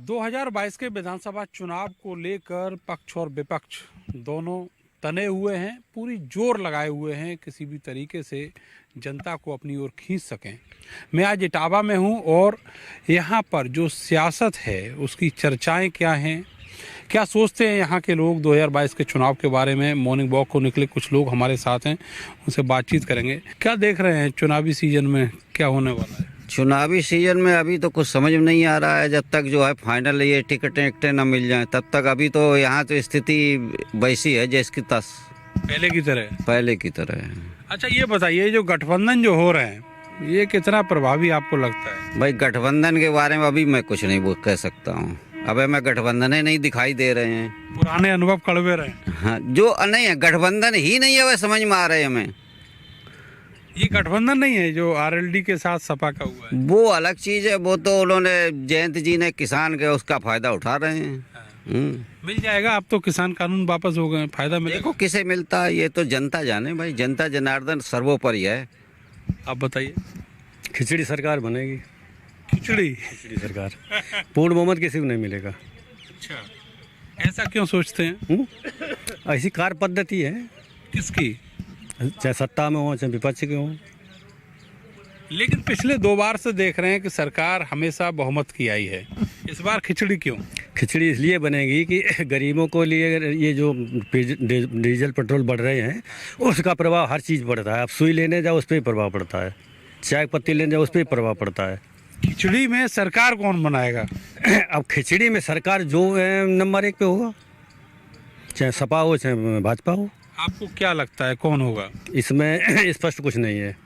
2022 के विधानसभा चुनाव को लेकर पक्ष और विपक्ष दोनों तने हुए हैं, पूरी जोर लगाए हुए हैं किसी भी तरीके से जनता को अपनी ओर खींच सकें। मैं आज इटावा में हूं और यहां पर जो सियासत है उसकी चर्चाएं क्या हैं, क्या सोचते हैं यहाँ के लोग 2022 के चुनाव के बारे में। मॉर्निंग वॉक को निकले कुछ लोग हमारे साथ हैं, उनसे बातचीत करेंगे। क्या देख रहे हैं चुनावी सीजन में क्या होने वाला है? चुनावी सीजन में अभी तो कुछ समझ में नहीं आ रहा है। जब तक जो है फाइनल ये टिकटें ना मिल जाएं तब तक अभी तो यहाँ तो स्थिति वैसी है जैसे तस पहले की तरह है। अच्छा ये बताइए, जो गठबंधन जो हो रहे हैं ये कितना प्रभावी आपको लगता है? भाई गठबंधन के बारे में अभी मैं कुछ नहीं कह सकता हूँ। अबे मैं गठबंधन ही नहीं दिखाई दे रहे हैं। पुराने अनुभव कड़वे रहे। हाँ, जो नहीं है गठबंधन ही नहीं है वह समझ में आ रहे हैं हमें। ये गठबंधन नहीं है जो आरएलडी के साथ सपा का हुआ है, वो अलग चीज है। वो तो उन्होंने जयंत जी ने किसान के उसका फायदा उठा रहे हैं। मिल जाएगा। अब तो किसान कानून वापस हो गए, फायदा मिलेगा। देखो किसे मिलता है ये तो जनता जाने भाई। जनता जनार्दन सर्वोपरि है। आप बताइए। खिचड़ी सरकार बनेगी। खिचड़ी सरकार पूर्ण बहुमत किसी को नहीं मिलेगा। अच्छा, ऐसा क्यों सोचते हैं? ऐसी कार्य पद्धति है, किसकी? चाहे सत्ता में हो चाहे विपक्ष के हो। लेकिन पिछले 2 बार से देख रहे हैं कि सरकार हमेशा बहुमत की आई है, इस बार खिचड़ी क्यों? खिचड़ी इसलिए बनेगी कि गरीबों को लिए ये जो डीजल पेट्रोल बढ़ रहे हैं उसका प्रभाव हर चीज़ बढ़ता है। अब सुई लेने जाओ उस पर ही प्रभाव पड़ता है, चाय पत्ती लेने जाओ उस पर ही प्रभाव पड़ता है। खिचड़ी में सरकार कौन बनाएगा? अब खिचड़ी में सरकार जो नंबर 1 पे होगा, चाहे सपा हो चाहे भाजपा हो। आपको क्या लगता है कौन होगा? इसमें स्पष्ट कुछ नहीं है।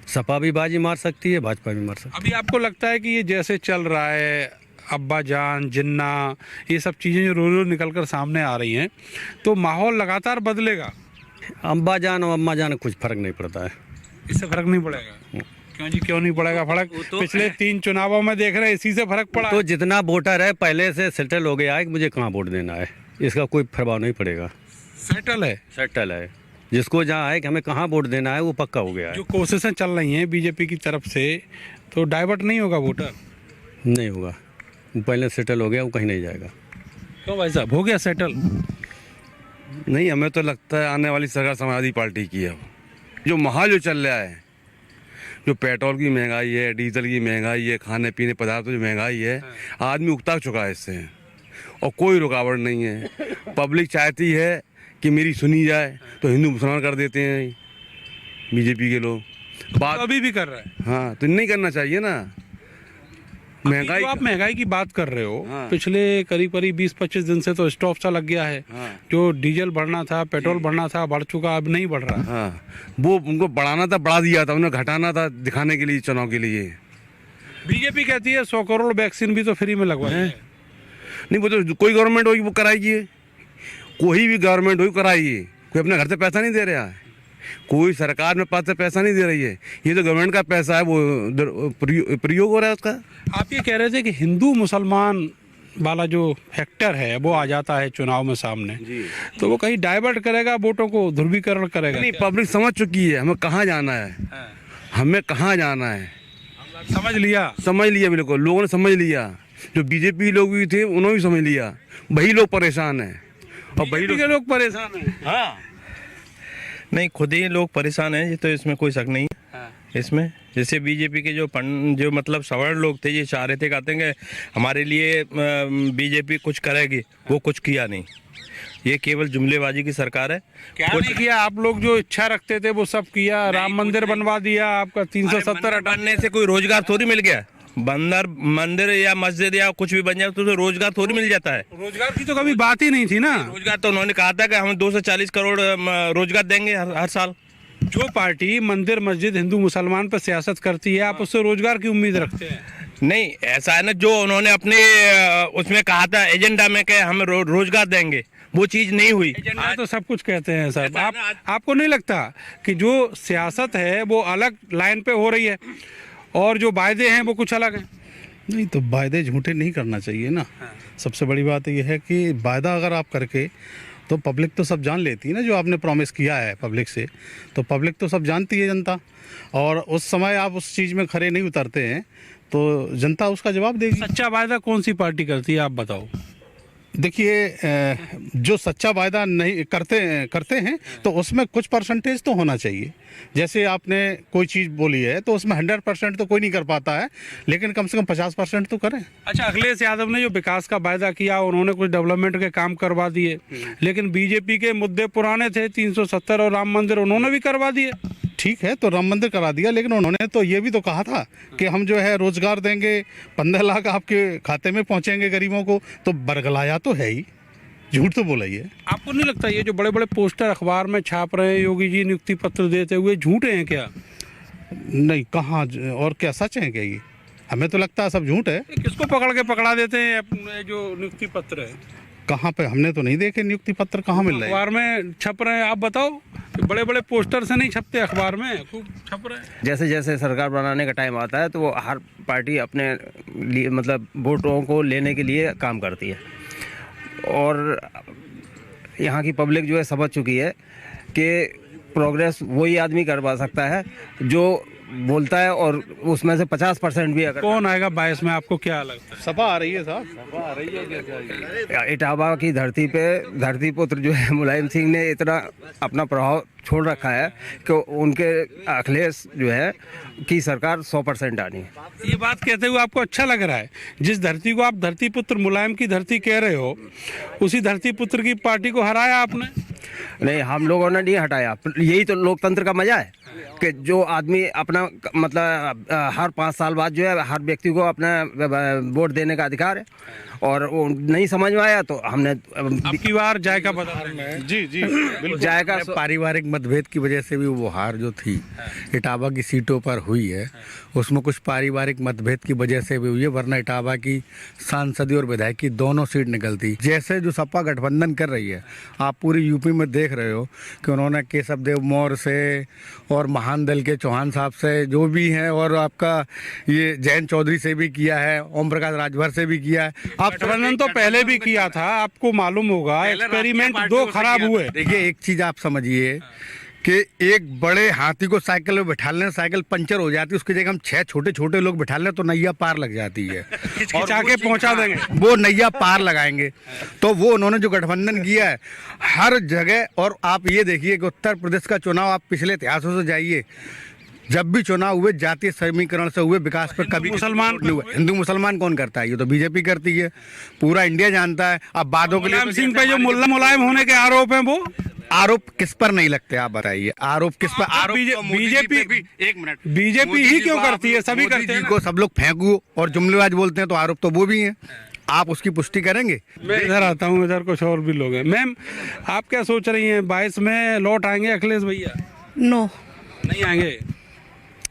सपा भी बाजी मार सकती है, भाजपा भी मार सकती है। अभी आपको लगता है कि ये जैसे चल रहा है, अब्बा जान जिन्ना, ये सब चीज़ें जो रोज रोज निकल कर सामने आ रही हैं, तो माहौल लगातार बदलेगा? अब्बा जान और अम्मा जान कुछ फर्क नहीं पड़ता है। इससे फर्क नहीं पड़ेगा? क्यों जी, क्यों नहीं पड़ेगा फर्क? पिछले 3 चुनावों में देख रहे हैं इसी से फर्क पड़ा। तो जितना वोटर है पहले से सेटल हो गया है कि मुझे कहाँ वोट देना है, इसका कोई प्रभाव नहीं पड़ेगा। सेटल है जिसको जहाँ है कि हमें कहाँ वोट देना है वो पक्का हो गया है। जो कोशिशें चल रही हैं बीजेपी की तरफ से, तो डाइवर्ट नहीं होगा वोटर? नहीं होगा, पहले सेटल हो गया, वो कहीं नहीं जाएगा। क्यों भाई साहब, हो गया सेटल? नहीं, हमें तो लगता है आने वाली सरकार समाजवादी पार्टी की है। जो माहौल जो चल रहा है, जो पेट्रोल की महंगाई है, डीजल की महंगाई है, खाने पीने पदार्थों की महंगाई है, आदमी उकता चुका है इससे और कोई रुकावट नहीं है। पब्लिक चाहती है कि मेरी सुनी जाए तो हिंदू मुसलमान कर देते हैं बीजेपी के लोग। बात अभी भी कर रहा है। हाँ, तो नहीं करना चाहिए ना। महंगाई, आप महंगाई की बात कर रहे हो। हाँ। पिछले करीब 20-25 दिन से तो स्टॉप सा लग गया है। हाँ। जो डीजल बढ़ना था, पेट्रोल बढ़ना था, बढ़ चुका, अब नहीं बढ़ रहा। हाँ, वो उनको बढ़ाना था, बढ़ा दिया था, उन्हें घटाना था दिखाने के लिए, चुनाव के लिए। बीजेपी कहती है 100 करोड़ वैक्सीन भी तो फ्री में लगवाए हैं। नहीं, वो तो कोई गवर्नमेंट होगी वो कराइए, कोई भी गवर्नमेंट होगी कराइए। कोई अपने घर से पैसा नहीं दे रहा है, कोई सरकार में पास से पैसा नहीं दे रही है। ये तो गवर्नमेंट का पैसा है, वो प्रयोग हो रहा है उसका। आप ये कह रहे थे कि हिंदू मुसलमान वाला जो फैक्टर है वो आ जाता है चुनाव में सामने, तो वो कहीं डाइवर्ट करेगा वोटों को, ध्रुवीकरण करेगा? नहीं, पब्लिक समझ चुकी है हमें कहाँ जाना है। हमें कहाँ जाना है समझ लिया बिल्कुल। लोगों ने समझ लिया, जो बीजेपी लोग भी थे उन्होंने भी समझ लिया। वही लोग परेशान हैं और वही लोग परेशान हैं। हाँ, नहीं, खुद ही लोग परेशान हैं, ये तो इसमें कोई शक नहीं है। इसमें जैसे बीजेपी के जो मतलब सवर्ण लोग थे, ये चाह रहे थे, कहते हैं हमारे लिए बीजेपी कुछ करेगी, वो कुछ किया नहीं। ये केवल जुमलेबाजी की सरकार है। क्या नहीं किया? आप लोग जो इच्छा रखते थे वो सब किया। राम मंदिर बनवा दिया, आपका 370 बनने से कोई रोजगार थोड़ी मिल गया। मंदिर या मस्जिद या कुछ भी बन जाए तो रोजगार थोड़ी मिल जाता है। रोजगार की तो कभी बात ही नहीं थी ना। रोजगार तो उन्होंने कहा था कि हम 2 से 40 करोड़ रोजगार देंगे हर साल। जो पार्टी मंदिर मस्जिद हिंदू मुसलमान पर सियासत करती है, आप उससे रोजगार की उम्मीद रखते हैं? नहीं, ऐसा है ना, जो उन्होंने अपने उसमें कहा था एजेंडा में कि हम रोजगार देंगे, वो चीज नहीं हुई। एजेंडा तो सब कुछ कहते हैं साहब। आपको नहीं लगता कि जो सियासत है वो अलग लाइन पे हो रही है और जो वायदे हैं वो कुछ अलग हैं? नहीं, तो वायदे झूठे नहीं करना चाहिए ना। सबसे बड़ी बात यह है कि वायदा अगर आप करके, तो पब्लिक तो सब जान लेती है ना जो आपने प्रॉमिस किया है पब्लिक से, तो पब्लिक तो सब जानती है जनता। और उस समय आप उस चीज़ में खरे नहीं उतरते हैं तो जनता उसका जवाब देगी। सच्चा वायदा कौन सी पार्टी करती है, आप बताओ। देखिए, जो सच्चा वायदा नहीं करते हैं तो उसमें कुछ परसेंटेज तो होना चाहिए। जैसे आपने कोई चीज़ बोली है तो उसमें 100% तो कोई नहीं कर पाता है, लेकिन कम से कम 50% तो करें। अच्छा, अखिलेश यादव ने जो विकास का वायदा किया, उन्होंने कुछ डेवलपमेंट के काम करवा दिए, लेकिन बीजेपी के मुद्दे पुराने थे, 370 और राम मंदिर उन्होंने भी करवा दिए। ठीक है, तो राम मंदिर करा दिया, लेकिन उन्होंने तो ये भी तो कहा था कि हम जो है रोजगार देंगे, 15 लाख आपके खाते में पहुंचेंगे गरीबों को, तो बरगलाया तो है ही, झूठ तो बोला ही है। आपको नहीं लगता ये जो बड़े बड़े पोस्टर अखबार में छाप रहे हैं योगी जी नियुक्ति पत्र देते हुए, झूठे हैं क्या? नहीं, कहाँ और क्या सच है क्या ये? हमें तो लगता है सब झूठ है। किसको पकड़ के पकड़ा देते हैं अपने जो नियुक्ति पत्र है? कहाँ पे? हमने तो नहीं देखे नियुक्ति पत्र, कहाँ मिल रहे हैं? अखबार में छप रहे हैं, आप बताओ। बड़े बड़े पोस्टर से नहीं छपते, अखबार में खूब छप रहे हैं। जैसे जैसे सरकार बनाने का टाइम आता है तो वो हर पार्टी अपने लिए मतलब वोटों को लेने के लिए काम करती है, और यहाँ की पब्लिक जो है समझ चुकी है कि प्रोग्रेस वही आदमी करवा सकता है जो बोलता है, और उसमें से 50% भी अगर कौन आएगा 22 में, आपको क्या लगता है? सपा आ रही है साहब, सपा आ रही है। इटावा की धरती पे धरती पुत्र जो है मुलायम सिंह ने इतना अपना प्रभाव छोड़ रखा है कि उनके अखिलेश जो है की सरकार 100% आनी है। ये बात कहते हुए आपको अच्छा लग रहा है? जिस धरती को आप धरती पुत्र मुलायम की धरती कह रहे हो, उसी धरती पुत्र की पार्टी को हराया आपने? नहीं, हम लोगों ने नहीं हटाया। यही तो लोकतंत्र का मजा है कि जो आदमी अपना मतलब हर 5 साल बाद जो है हर व्यक्ति को अपना वोट देने का अधिकार है, और वो नहीं समझ में आया तो हमने अब की बार जायका बता रहे हैं। जी जी बिल्कुल। जायका पारिवारिक मतभेद की वजह से भी वो हार जो थी इटावा की सीटों पर हुई है, उसमें कुछ पारिवारिक मतभेद की वजह से भी हुई है, वरना इटावा की सांसदीय और विधायकी दोनों सीट निकलती। जैसे जो सपा गठबंधन कर रही है, आप पूरी यूपी में देख रहे हो कि उन्होंने केशव देव मौर्य से और महान दल के चौहान साहब से जो भी हैं, और आपका ये जयंत चौधरी से भी किया है, ओम प्रकाश राजभर से भी किया है। आप गठबंधन तो पहले भी किया था, आपको मालूम होगा। एक्सपेरिमेंट 2 खराब हुए। देखिए, एक चीज आप समझिए कि एक बड़े हाथी को साइकिल में बैठा लें, साइकिल पंचर हो जाती है, उसकी जगह हम 6 छोटे छोटे लोग बैठा लें तो नैया पार लग जाती है। खिंचा के पहुंचा देंगे, वो नैया पार लगाएंगे। तो वो उन्होंने जो गठबंधन किया है हर जगह, और आप ये देखिए कि उत्तर प्रदेश का चुनाव आप पिछले इतिहासों से जाइए, जब भी चुनाव हुए जातीय समीकरण से हुए, विकास पर कभी मुसलमान नहीं हुआ। हिंदू मुसलमान कौन करता है? ये तो बीजेपी करती है, पूरा इंडिया जानता है। अब बातों के लिए मुलायम सिंह पे जो मुलायम होने के आरोप हैं, वो आरोप किस पर नहीं लगते? आप बताइए, आरोप किस पर? आरोप बीजेपी एक मिनट, बीजेपी ही क्यों करती है? सभी करते हैं को सब लोग फेंकू और जुमलेबाज बोलते हैं, तो आरोप तो वो भी हैं। आप उसकी पुष्टि करेंगे? मैं इधर आता हूँ, इधर कुछ और भी लोग हैं। मैम, आप क्या सोच रही हैं, 22 में लौट आएंगे अखिलेश भैया? नो, नहीं आएंगे,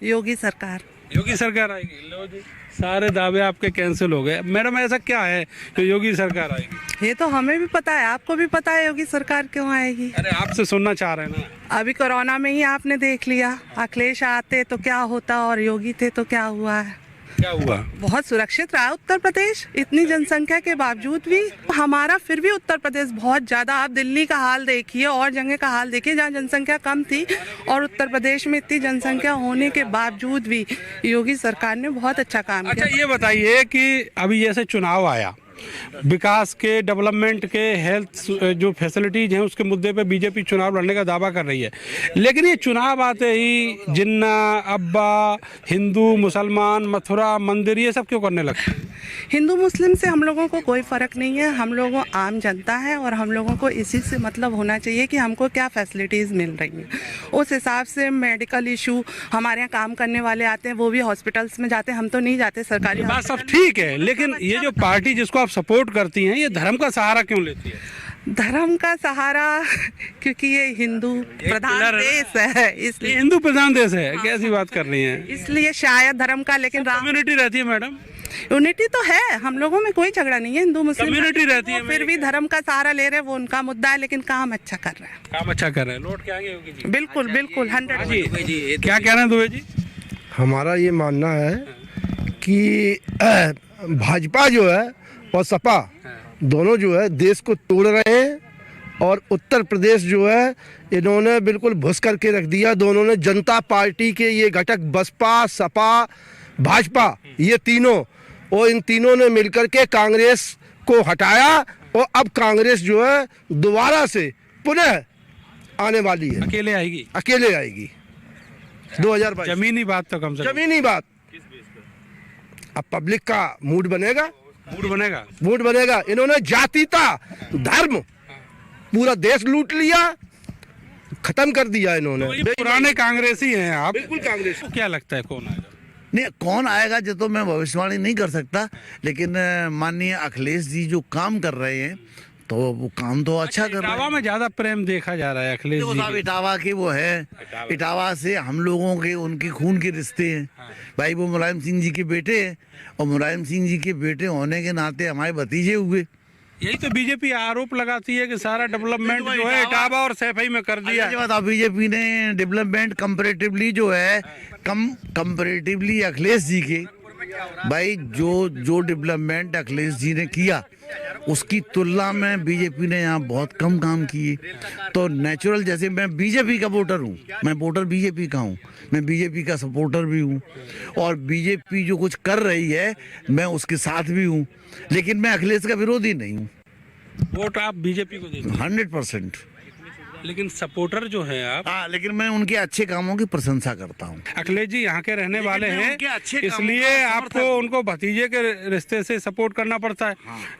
योगी सरकार। योगी सरकार आएगी। लो जी, सारे दावे आपके कैंसिल हो गए। मैडम, ऐसा क्या है कि योगी सरकार आएगी? ये तो हमें भी पता है, आपको भी पता है योगी सरकार क्यों आएगी। अरे आपसे सुनना चाह रहे हैं ना। अभी कोरोना में ही आपने देख लिया, अखिलेश आते तो क्या होता और योगी थे तो क्या हुआ है। क्या हुआ? बहुत सुरक्षित रहा उत्तर प्रदेश, इतनी जनसंख्या के बावजूद भी। हमारा फिर भी उत्तर प्रदेश बहुत ज़्यादा, आप दिल्ली का हाल देखिए और जगह का हाल देखिए जहाँ जनसंख्या कम थी, और उत्तर प्रदेश में इतनी जनसंख्या होने के बावजूद भी योगी सरकार ने बहुत अच्छा काम किया। अच्छा, ये बताइए कि अभी जैसे चुनाव आया, विकास के, डेवलपमेंट के, हेल्थ जो फैसिलिटीज हैं उसके मुद्दे पे बीजेपी चुनाव लड़ने का दावा कर रही है, लेकिन ये चुनाव आते ही जिन्ना, अब्बा, हिंदू, मुसलमान, मथुरा, मंदिर, ये सब क्यों करने लगते हैं? हिंदू मुस्लिम से हम लोगों को कोई फ़र्क नहीं है, हम लोगों आम जनता है, और हम लोगों को इसी से मतलब होना चाहिए कि हमको क्या फैसिलिटीज़ मिल रही हैं। उस हिसाब से मेडिकल इशू, हमारे यहाँ काम करने वाले आते हैं, वो भी हॉस्पिटल्स में जाते हैं, हम तो नहीं जाते सरकारी। बात सब ठीक है, लेकिन ये जो पार्टी जिसको आप सपोर्ट करती हैं, ये धर्म का सहारा क्यों लेती है? धर्म का सहारा क्योंकि ये हिंदू प्रधान देश है, इसलिए। हिंदू प्रधान देश है, कैसी बात कर रही हैं? इसलिए शायद धर्म का, लेकिन कम्युनिटी रहती है मैडम, यूनिटी तो है, हम लोगों में कोई झगड़ा नहीं है, हिंदू मुस्लिम कम्युनिटी रहती है। फिर भी धर्म का सहारा ले रहे हैं, वो उनका मुद्दा है, लेकिन काम अच्छा कर रहे हैं। काम अच्छा कर रहे हैं, लौट के आएंगे योगी जी? बिल्कुल बिल्कुल 100%। जी, क्या कह रहे हैं दुबे जी? हमारा ये मानना है कि भाजपा जो है और सपा दोनों जो है देश को तोड़ रहे हैं, और उत्तर प्रदेश जो है इन्होंने बिल्कुल भुस करके रख दिया। दोनों ने जनता पार्टी के ये घटक बसपा, सपा, भाजपा, ये तीनों, और इन तीनों ने मिलकर के कांग्रेस को हटाया और अब कांग्रेस जो है दोबारा से पुनः आने वाली है, अकेले आएगी, अकेले आएगी 2022। जमीनी बात तो कम से कम, जमीनी बात, अब पब्लिक का मूड बनेगा, मूड बनेगा। इन्होंने जातीयता, धर्म, पूरा देश लूट लिया, खत्म कर दिया इन्होंने। तो ये पुराने कांग्रेसी हैं आप, बिल्कुल कांग्रेस। तो क्या लगता है कौन आएगा? नहीं, कौन आएगा जो तो मैं भविष्यवाणी नहीं कर सकता, लेकिन माननीय अखिलेश जी जो काम कर रहे हैं तो वो काम तो अच्छा कर रहे हैं। इटावा में ज्यादा प्रेम देखा जा रहा है अखिलेश देखो जी साहब, के। इटावा के वो है, इटावा से हम लोगों के उनके खून के रिश्ते हैं। भाई वो मुलायम सिंह जी के बेटे हैं, और मुलायम सिंह जी के बेटे होने के नाते हमारे भतीजे हुए। यही तो बीजेपी आरोप लगाती है कि सारा डेवलपमेंट जो है इटावा और सैफई में कर दिया। अच्छा बात, बीजेपी ने डेवलपमेंट कंपैरेटिवली जो है कंपैरेटिवली अखिलेश जी के, भाई जो डेवलपमेंट अखिलेश जी ने किया उसकी तुलना में बीजेपी ने यहाँ बहुत कम काम किए। तो नेचुरल, जैसे मैं बीजेपी का वोटर हूँ, मैं वोटर बीजेपी का हूँ, मैं बीजेपी का सपोर्टर भी हूँ, और बीजेपी जो कुछ कर रही है मैं उसके साथ भी हूँ, लेकिन मैं अखिलेश का विरोधी नहीं हूँ। वोट आप बीजेपी को देते हैं? 100%। लेकिन सपोर्टर जो है आप, हाँ, लेकिन मैं उनके अच्छे कामों की प्रशंसा करता हूँ। अखिलेश जी यहाँ के रहने वाले मैं हैं, उनके अच्छे कामों इसलिए का आपको उनको भतीजे के रिश्ते से सपोर्ट करना पड़ता है।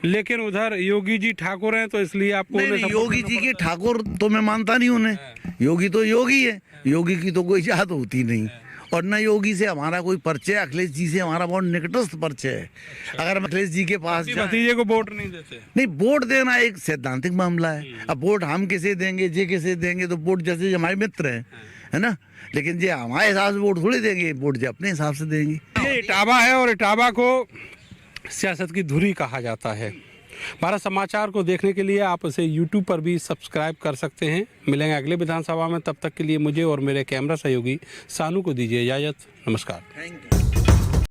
लेकिन उधर योगी जी ठाकुर हैं, तो इसलिए आपको नहीं, उन्हें नहीं, support योगी करना जी के पड़ता है। ठाकुर तो मैं मानता नहीं उन्हें। योगी तो योगी है, योगी की तो कोई जात होती नहीं, और न योगी से हमारा कोई परिचय, अखिलेश जी से हमारा बहुत निकटस्थ परिचय है। अगर हम अखिलेश जी के पास कि जाएं- भतीजे को वोट नहीं देते? नहीं, वोट देना एक सैद्धांतिक मामला है। अब वोट हम किसे देंगे, जे किसे देंगे, तो वोट जैसे हमारे मित्र हैं, है ना, लेकिन जे हमारे हिसाब से वोट थोड़ी देंगे, वोट जे अपने हिसाब से देंगे। ये इटावा है, और इटावा को सियासत की धुरी कहा जाता है। भारत समाचार को देखने के लिए आप इसे YouTube पर भी सब्सक्राइब कर सकते हैं। मिलेंगे अगले विधानसभा में, तब तक के लिए मुझे और मेरे कैमरा सहयोगी सानू को दीजिए इजाज़त। नमस्कार। Thank you.